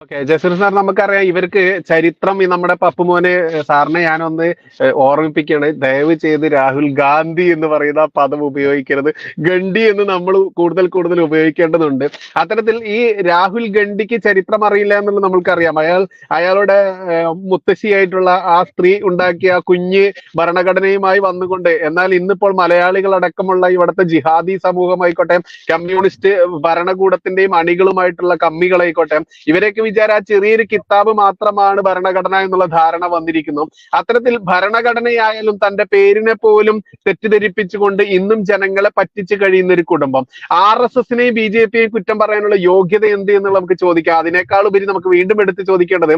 Okay, Jaseer sir, നമുക്കറിയാം ഇവർക്ക് ചരിത്രം ഈ നമ്മുടെ പപ്പുമോനെ സാറിനെ ഞാനൊന്ന് ഓർമ്മിപ്പിക്കുകയാണ്. ദയവ് ചെയ്ത് രാഹുൽ ഗാന്ധി എന്ന് പറയുന്ന പദം ഉപയോഗിക്കരുത്. ഗണ്ഡി എന്ന് നമ്മൾ കൂടുതൽ കൂടുതൽ ഉപയോഗിക്കേണ്ടതുണ്ട്. അത്തരത്തിൽ ഈ രാഹുൽ ഗണ്ഡിക്ക് ചരിത്രം അറിയില്ല എന്നുള്ളത് നമ്മൾക്കറിയാം. അയാളുടെ മുത്തശ്ശിയായിട്ടുള്ള ആ സ്ത്രീ ഉണ്ടാക്കിയ കുഞ്ഞ് ഭരണഘടനയുമായി വന്നുകൊണ്ട്, എന്നാൽ ഇന്നിപ്പോൾ മലയാളികൾ അടക്കമുള്ള ഇവിടുത്തെ ജിഹാദി സമൂഹമായിക്കോട്ടെ, കമ്മ്യൂണിസ്റ്റ് ഭരണകൂടത്തിന്റെയും അണികളുമായിട്ടുള്ള കമ്മികളായിക്കോട്ടെ, ഇവരൊക്കെ വിചാരം ആ ചെറിയൊരു കിതാബ് മാത്രമാണ് ഭരണഘടന എന്നുള്ള ധാരണ വന്നിരിക്കുന്നു. അത്തരത്തിൽ ഭരണഘടനയായാലും തന്റെ പേരിനെ പോലും തെറ്റിദ്ധരിപ്പിച്ചുകൊണ്ട് ഇന്നും ജനങ്ങളെ പറ്റിച്ചു കഴിയുന്ന ഒരു കുടുംബം. RSSനെയും BJPയെയും കുറ്റം പറയാനുള്ള യോഗ്യത എന്ത് എന്നുള്ളത് നമുക്ക് ചോദിക്കാം. അതിനേക്കാൾ ഉപരി നമുക്ക് വീണ്ടും എടുത്ത് ചോദിക്കേണ്ടത്,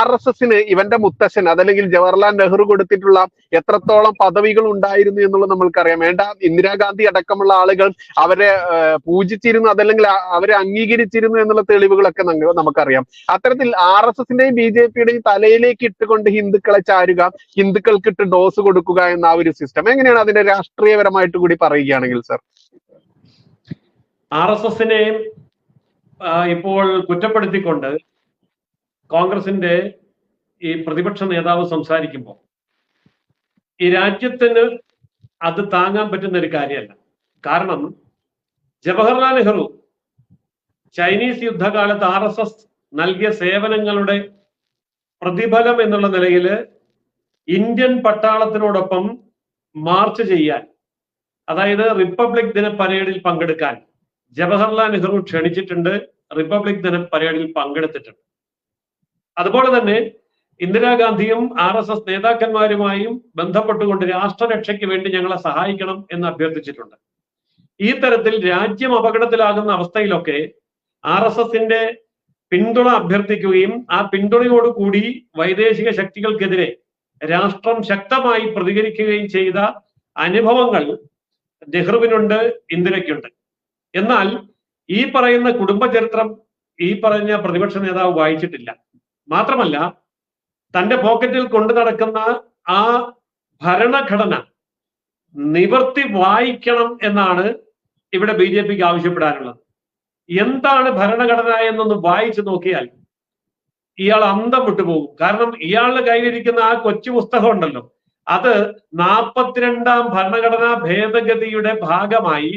RSSന് ഇവന്റെ മുത്തശ്ശൻ അതല്ലെങ്കിൽ ജവഹർലാൽ നെഹ്റു കൊടുത്തിട്ടുള്ള എത്രത്തോളം പദവികൾ ഉണ്ടായിരുന്നു എന്നുള്ളത് നമ്മൾക്കറിയാം. വേണ്ട, ഇന്ദിരാഗാന്ധി അടക്കമുള്ള ആളുകൾ അവരെ പൂജിച്ചിരുന്നു, അതല്ലെങ്കിൽ അവരെ അംഗീകരിച്ചിരുന്നു എന്നുള്ള തെളിവുകളൊക്കെ നമുക്കറിയാം. അത്തരത്തിൽ RSSന്റെയും BJPയുടെയും തലയിലേക്ക് ഇട്ടുകൊണ്ട് ഹിന്ദുക്കളെ ചാരുക, ഹിന്ദുക്കൾക്ക് ഇട്ട് ഡോസ് കൊടുക്കുക എന്ന ആ ഒരു സിസ്റ്റം എങ്ങനെയാണ് അതിന്റെ രാഷ്ട്രീയപരമായിട്ട് കൂടി പറയുകയാണെങ്കിൽ സർ? RSSനെ ഇപ്പോൾ കുറ്റപ്പെടുത്തിക്കൊണ്ട് കോൺഗ്രസിന്റെ ഈ പ്രതിപക്ഷ നേതാവ് സംസാരിക്കുമ്പോൾ ഈ രാജ്യത്തിന് അത് താങ്ങാൻ പറ്റുന്ന ഒരു കാര്യമല്ല. കാരണം ജവഹർലാൽ നെഹ്റു ചൈനീസ് യുദ്ധകാലത്ത് RSS നൽകിയ സേവനങ്ങളുടെ പ്രതിഫലം എന്നുള്ള നിലയിൽ ഇന്ത്യൻ പട്ടാളത്തിനോടൊപ്പം മാർച്ച് ചെയ്യാൻ, അതായത് റിപ്പബ്ലിക് ദിന പരേഡിൽ പങ്കെടുക്കാൻ ജവഹർലാൽ നെഹ്റു ക്ഷണിച്ചിട്ടുണ്ട്, റിപ്പബ്ലിക് ദിന പരേഡിൽ പങ്കെടുത്തിട്ടുണ്ട്. അതുപോലെ തന്നെ ഇന്ദിരാഗാന്ധിയും RSS നേതാക്കന്മാരുമായും ബന്ധപ്പെട്ടുകൊണ്ട് രാഷ്ട്രരക്ഷയ്ക്ക് വേണ്ടി ഞങ്ങളെ സഹായിക്കണം എന്ന് അഭ്യർത്ഥിച്ചിട്ടുണ്ട്. ഈ തരത്തിൽ രാജ്യം അപകടത്തിലാകുന്ന അവസ്ഥയിലൊക്കെ RSSന്റെ പിന്തുണ അഭ്യർത്ഥിക്കുകയും ആ പിന്തുണയോടുകൂടി വൈദേശിക ശക്തികൾക്കെതിരെ രാഷ്ട്രം ശക്തമായി പ്രതികരിക്കുകയും ചെയ്ത അനുഭവങ്ങൾ നെഹ്റുവിനുണ്ട്, ഇന്ദിരയ്ക്കുണ്ട്. എന്നാൽ ഈ പറയുന്ന കുടുംബ ചരിത്രം ഈ പറഞ്ഞ പ്രതിപക്ഷ നേതാവ് വായിച്ചിട്ടില്ല. മാത്രമല്ല, തന്റെ പോക്കറ്റിൽ കൊണ്ടു നടക്കുന്ന ആ ഭരണഘടന നിവർത്തി വായിക്കണം എന്നാണ് ഇവിടെ BJPക്ക് ആവശ്യപ്പെടാനുള്ളത്. എന്താണ് ഭരണഘടന എന്നൊന്ന് വായിച്ചു നോക്കിയാൽ ഇയാൾ അന്തം വിട്ടുപോകും. കാരണം ഇയാളുടെ കയ്യിലിരിക്കുന്ന ആ കൊച്ചു പുസ്തകം ഉണ്ടല്ലോ, അത് 42ാം ഭരണഘടനാ ഭേദഗതിയുടെ ഭാഗമായി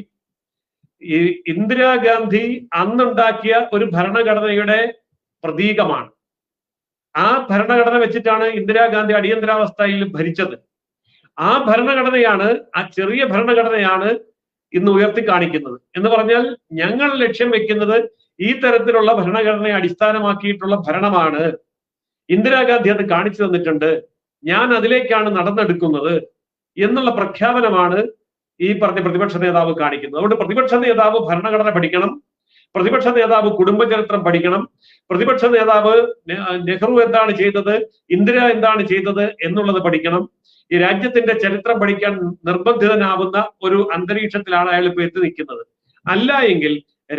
ഈ ഇന്ദിരാഗാന്ധി അന്നുണ്ടാക്കിയ ഒരു ഭരണഘടനയുടെ പ്രതീകമാണ്. ആ ഭരണഘടന വെച്ചിട്ടാണ് ഇന്ദിരാഗാന്ധി അടിയന്തരാവസ്ഥയിൽ ഭരിച്ചത്. ആ ഭരണഘടനയാണ്, ആ ചെറിയ ഭരണഘടനയാണ് ഇന്ന് ഉയർത്തി കാണിക്കുന്നത്. എന്ന് പറഞ്ഞാൽ ഞങ്ങൾ ലക്ഷ്യം വെക്കുന്നത് ഈ തരത്തിലുള്ള ഭരണഘടനയെ അടിസ്ഥാനമാക്കിയിട്ടുള്ള ഭരണമാണ്. ഇന്ദിരാഗാന്ധി അത് കാണിച്ചു തന്നിട്ടുണ്ട്, ഞാൻ അതിലേക്കാണ് നടന്നെടുക്കുന്നത് എന്നുള്ള പ്രഖ്യാപനമാണ് ഈ പറഞ്ഞ പ്രതിപക്ഷ നേതാവ് കാണിക്കുന്നത്. അതുകൊണ്ട് പ്രതിപക്ഷ നേതാവ് ഭരണഘടന പഠിക്കണം, പ്രതിപക്ഷ നേതാവ് കുടുംബചരിത്രം പഠിക്കണം, പ്രതിപക്ഷ നേതാവ് നെഹ്റു എന്താണ് ചെയ്തത്, ഇന്ദിര എന്താണ് ചെയ്തത് എന്നുള്ളത് പഠിക്കണം. ഈ രാജ്യത്തിന്റെ ചരിത്രം പഠിക്കാൻ നിർബന്ധിതനാവുന്ന ഒരു അന്തരീക്ഷത്തിലാണ് അയാൾ ഇപ്പൊ എത്തി നിൽക്കുന്നത്. അല്ല എങ്കിൽ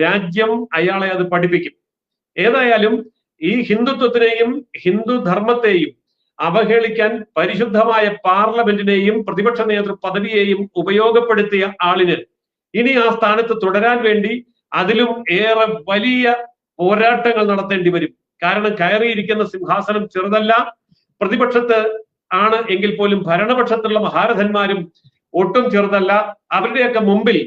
രാജ്യം അയാളെ അത് പഠിപ്പിക്കും. ഏതായാലും ഈ ഹിന്ദുത്വത്തിനെയും ഹിന്ദു ധർമ്മത്തെയും അവഹേളിക്കാൻ പരിശുദ്ധമായ പാർലമെന്റിനെയും പ്രതിപക്ഷ നേതൃ പദവിയെയും ഉപയോഗപ്പെടുത്തിയ ആളിന് ഇനി ആ സ്ഥാനത്ത് തുടരാൻ വേണ്ടി അതിലും ഏറെ വലിയ പോരാട്ടങ്ങൾ നടത്തേണ്ടി വരും. കാരണം കയറിയിരിക്കുന്ന സിംഹാസനം ചെറുതല്ല. പ്രതിപക്ഷത്ത് ആണ് എങ്കിൽ പോലും ഭരണപക്ഷത്തുള്ള മഹാരഥന്മാരും ഒട്ടും ചെറുതല്ല. അവരുടെയൊക്കെ മുമ്പിൽ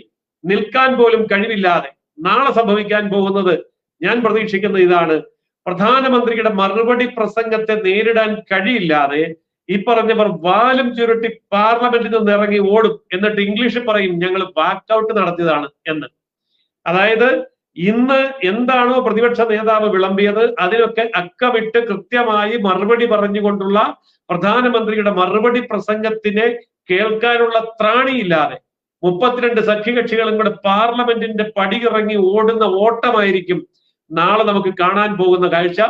നിൽക്കാൻ പോലും കഴിവില്ലാതെ നാളെ സംഭവിക്കാൻ പോകുന്നത് ഞാൻ പ്രതീക്ഷിക്കുന്നത് ഇതാണ്: പ്രധാനമന്ത്രിയുടെ മറുപടി പ്രസംഗത്തെ നേരിടാൻ കഴിയില്ലാതെ ഈ പറഞ്ഞവർ വാലും ചുരുട്ടി പാർലമെന്റിൽ നിന്ന് ഇറങ്ങി ഓടും. എന്നിട്ട് ഇംഗ്ലീഷിൽ പറയും ഞങ്ങൾ ബാക്ക് ഔട്ട് നടത്തിയതാണ് എന്ന്. അതായത് ഇന്ന് എന്താണോ പ്രതിപക്ഷ നേതാവ് വിളമ്പിയത് അതിനൊക്കെ അക്കമിട്ട് കൃത്യമായി മറുപടി പറഞ്ഞുകൊണ്ടുള്ള പ്രധാനമന്ത്രിയുടെ മറുപടി പ്രസംഗത്തിനെ കേൾക്കാനുള്ള ത്രാണിയില്ലാതെ 32 സഖ്യകക്ഷികളും കൂടെ പാർലമെന്റിന്റെ പടിയിറങ്ങി ഓടുന്ന ഓട്ടമായിരിക്കും നാളെ നമുക്ക് കാണാൻ പോകുന്ന കാഴ്ച.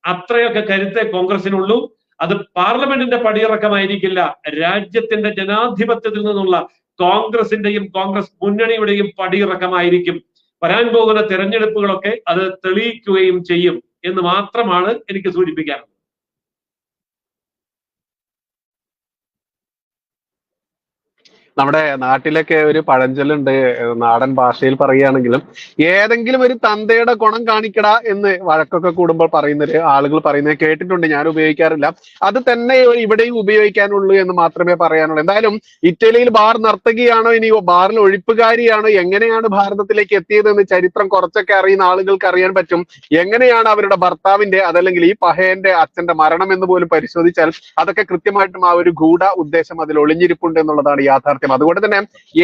അത്രയൊക്കെ കരുത്തേ കോൺഗ്രസിനുള്ളൂ. അത് പാർലമെന്റിന്റെ പടിയിറക്കമായിരിക്കില്ല, രാജ്യത്തിന്റെ ജനാധിപത്യത്തിൽ നിന്നുള്ള കോൺഗ്രസിന്റെയും കോൺഗ്രസ് മുന്നണിയുടെയും പടിയിറക്കമായിരിക്കും. വരാൻ പോകുന്ന തെരഞ്ഞെടുപ്പുകളൊക്കെ അത് തെളിയിക്കുകയും ചെയ്യും എന്ന് മാത്രമാണ് എനിക്ക് സൂചിപ്പിക്കാനുള്ളത്. നമ്മുടെ നാട്ടിലൊക്കെ ഒരു പഴഞ്ചൊല്ലുണ്ട്, നാടൻ ഭാഷയിൽ പറയുകയാണെങ്കിലും, ഏതെങ്കിലും ഒരു തന്തയുടെ ഗുണം കാണിക്കടാ എന്ന് വഴക്കൊക്കെ കൂടുമ്പോൾ പറയുന്നത് ആളുകൾ പറയുന്നത് കേട്ടിട്ടുണ്ട്. ഞാൻ ഉപയോഗിക്കാറില്ല. അത് തന്നെ ഇവിടെയും ഉപയോഗിക്കാനുള്ളൂ എന്ന് മാത്രമേ പറയാനുള്ളൂ. എന്തായാലും ഇറ്റലിയിൽ ബാർ നർത്തകിയാണോ ഇനി ബാറിൽ ഒഴിപ്പുകാരിയാണോ, എങ്ങനെയാണ് ഭാരതത്തിലേക്ക് എത്തിയതെന്ന് ചരിത്രം കുറച്ചൊക്കെ അറിയുന്ന ആളുകൾക്ക് അറിയാൻ പറ്റും. എങ്ങനെയാണ് അവരുടെ ഭർത്താവിന്റെ അതല്ലെങ്കിൽ ഈ പഹയന്റെ അച്ഛന്റെ മരണം എന്ന് പോലും പരിശോധിച്ചാൽ അതൊക്കെ കൃത്യമായിട്ടും ആ ഒരു ഗൂഢ ഉദ്ദേശം അതിൽ ഒളിഞ്ഞിരിപ്പുണ്ട് എന്നുള്ളതാണ് യാഥാർത്ഥ്യം. അതുകൊണ്ട് തന്നെ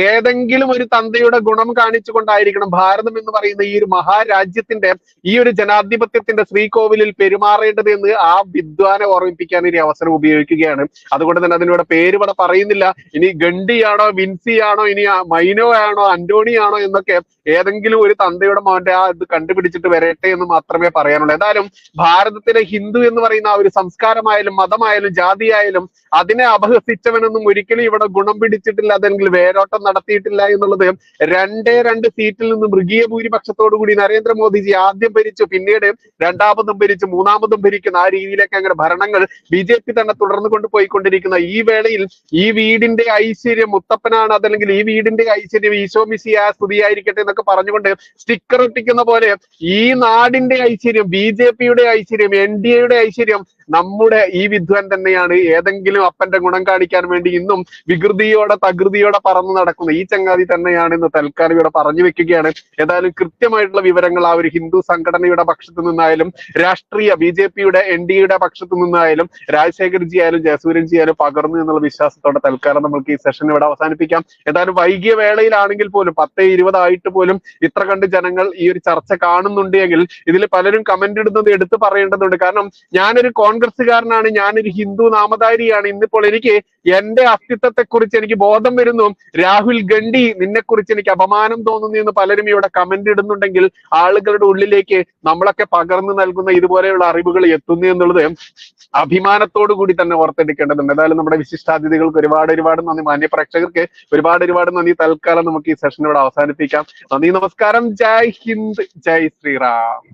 ഏതെങ്കിലും ഒരു തന്തയുടെ ഗുണം കാണിച്ചുകൊണ്ടായിരിക്കണം ഭാരതം എന്ന് പറയുന്ന ഈ ഒരു മഹാരാജ്യത്തിന്റെ, ഈ ഒരു ജനാധിപത്യത്തിന്റെ ശ്രീകോവിലിൽ പെരുമാറേണ്ടത് എന്ന് ആ വിദ്വാനെ ഓർമ്മിപ്പിക്കാൻ ഒരു അവസരം ഉപയോഗിക്കുകയാണ്. അതുകൊണ്ട് തന്നെ അതിനോട് പേര് ഇവിടെ പറയുന്നില്ല. ഇനി ഗണ്ടിയാണോ, വിൻസിയാണോ, ഇനി മൈനോ ആണോ, അന്റോണി ആണോ എന്നൊക്കെ ഏതെങ്കിലും ഒരു തന്തയുടെ മോന്റെ ആ ഇത് കണ്ടുപിടിച്ചിട്ട് വരട്ടെ എന്ന് മാത്രമേ പറയാനുള്ളൂ. എന്തായാലും ഭാരതത്തിലെ ഹിന്ദു എന്ന് പറയുന്ന ആ ഒരു സംസ്കാരമായാലും മതമായാലും ജാതിയായാലും അതിനെ അപഹസിച്ചവനൊന്നും ഒരിക്കലും ഇവിടെ ഗുണം പിടിച്ചിട്ടില്ല, അതെങ്കിൽ വേരോട്ടം നടത്തിയിട്ടില്ല എന്നുള്ളത്. 2 സീറ്റിൽ നിന്ന് മൃഗീയ ഭൂരിപക്ഷത്തോടു കൂടി നരേന്ദ്രമോദിജി ആദ്യം ഭരിച്ചു, പിന്നീട് രണ്ടാമതും ഭരിച്ചു, മൂന്നാമതും ഭരിക്കുന്ന ആ രീതിയിലേക്ക് അങ്ങനെ ഭരണങ്ങൾ BJP തന്നെ തുടർന്നു കൊണ്ടുപോയിക്കൊണ്ടിരിക്കുന്ന ഈ വേളയിൽ ഈ വീടിന്റെ ഐശ്വര്യം മുത്തപ്പനാണ്, അതല്ലെങ്കിൽ ഈ വീടിന്റെ ഐശ്വര്യം ഈശോ മിശിഹാ സ്തുതിയായിരിക്കട്ടെ എന്നൊക്കെ പറഞ്ഞുകൊണ്ട് സ്റ്റിക്കർ ഒട്ടിക്കുന്ന പോലെ ഈ നാടിന്റെ ഐശ്വര്യം, BJPയുടെ ഐശ്വര്യം, NDAയുടെ ഐശ്വര്യം നമ്മുടെ ഈ വിദ്വാൻ തന്നെയാണ്. ഏതെങ്കിലും അപ്പന്റെ ഗുണം കാണിക്കാൻ വേണ്ടി ഇന്നും വികൃതിയോടെ തകൃതിയോടെ പറന്നു നടക്കുന്ന ഈ ചങ്ങാതി തന്നെയാണ് ഇന്ന് തൽക്കാലം ഇവിടെ പറഞ്ഞു വെക്കുകയാണ്. ഏതായാലും കൃത്യമായിട്ടുള്ള വിവരങ്ങൾ ആ ഒരു ഹിന്ദു സംഘടനയുടെ പക്ഷത്തു നിന്നായാലും രാഷ്ട്രീയ BJPയുടെ NDAയുടെ പക്ഷത്തു നിന്നായാലും രാജശേഖർജി ആയാലും ജയസൂര്യൻജി ആയാലും പകർന്നു എന്നുള്ള വിശ്വാസത്തോടെ തൽക്കാലം നമുക്ക് ഈ സെഷൻ ഇവിടെ അവസാനിപ്പിക്കാം. ഏതായാലും വൈകിയ വേളയിലാണെങ്കിൽ പോലും 10:20 ആയിട്ട് പോലും ഇത്ര കണ്ട് ജനങ്ങൾ ഈ ഒരു ചർച്ച കാണുന്നുണ്ട് എങ്കിൽ ഇതിൽ പലരും കമന്റ് ഇടുന്നത് എടുത്തു പറയേണ്ടതുണ്ട്. കാരണം ഞാനൊരു കോൺഗ്രസ്സുകാരനാണ്, ഞാനൊരു ഹിന്ദു നാമധാരിയാണ്. ഇന്നിപ്പോൾ എനിക്ക് എന്റെ അസ്തിത്വത്തെ കുറിച്ച് എനിക്ക് ബോധം വരുന്നു. രാഹുൽ ഗണ്ഡി, നിന്നെ കുറിച്ച് എനിക്ക് അപമാനം തോന്നുന്നു എന്ന് പലരും ഇവിടെ കമന്റ് ഇടുന്നുണ്ടെങ്കിൽ ആളുകളുടെ ഉള്ളിലേക്ക് നമ്മളൊക്കെ പകർന്നു നൽകുന്ന ഇതുപോലെയുള്ള അറിവുകൾ എത്തുന്നു എന്നുള്ളത് അഭിമാനത്തോടു കൂടി തന്നെ ഓർത്തെടുക്കേണ്ടതുണ്ട്. ഏതായാലും നമ്മുടെ വിശിഷ്ടാതിഥികൾക്ക് ഒരുപാട് നന്ദി, മാന്യ പ്രേക്ഷകർക്ക് ഒരുപാട് നന്ദി. തൽക്കാലം നമുക്ക് ഈ സെഷൻ ഇവിടെ അവസാനിപ്പിക്കാം. നന്ദി, നമസ്കാരം, ജയ് ഹിന്ദ്, ജയ് ശ്രീറാം.